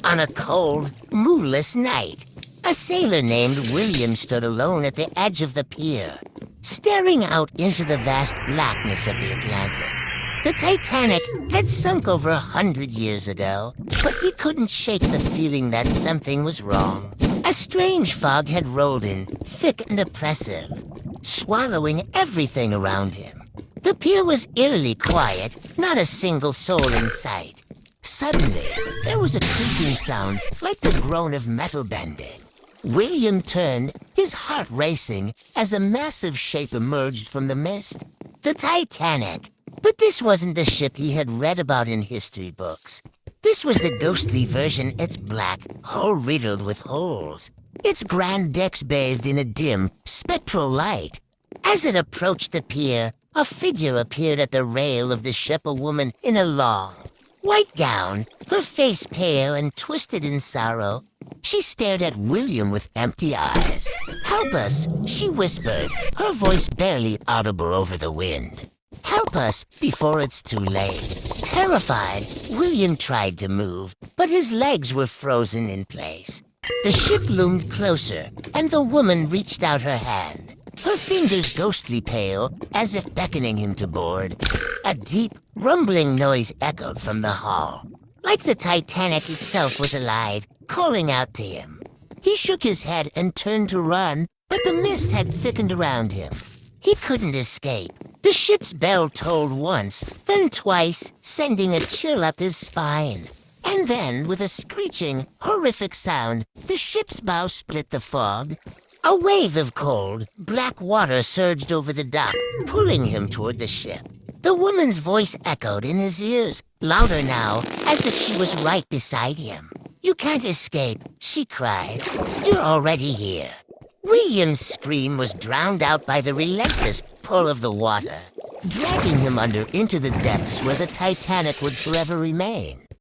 On a cold, moonless night, a sailor named William stood alone at the edge of the pier, staring out into the vast blackness of the Atlantic. The Titanic had sunk over 100 years ago, but he couldn't shake the feeling that something was wrong. A strange fog had rolled in, thick and oppressive, swallowing everything around him. The pier was eerily quiet, not a single soul in sight. Suddenly, there was a creaking sound like the groan of metal bending. William turned, his heart racing, as a massive shape emerged from the mist. The Titanic! But this wasn't the ship he had read about in history books. This was the ghostly version. It's black, hull-riddled with holes. Its grand decks bathed in a dim, spectral light. As it approached the pier, a figure appeared at the rail of the ship, a woman in a long, white gown, her face pale and twisted in sorrow. She stared at William with empty eyes. "Help us," she whispered, her voice barely audible over the wind. "Help us before it's too late." Terrified, William tried to move, but his legs were frozen in place. The ship loomed closer, and the woman reached out her hand, her fingers ghostly pale, as if beckoning him to board. A deep, rumbling noise echoed from the hull, like the Titanic itself was alive, calling out to him. He shook his head and turned to run, but the mist had thickened around him. He couldn't escape. The ship's bell tolled once, then twice, sending a chill up his spine. And then, with a screeching, horrific sound, the ship's bow split the fog. A wave of cold, black water surged over the dock, pulling him toward the ship. The woman's voice echoed in his ears, louder now, as if she was right beside him. "You can't escape," she cried. "You're already here." William's scream was drowned out by the relentless pull of the water, dragging him under into the depths where the Titanic would forever remain.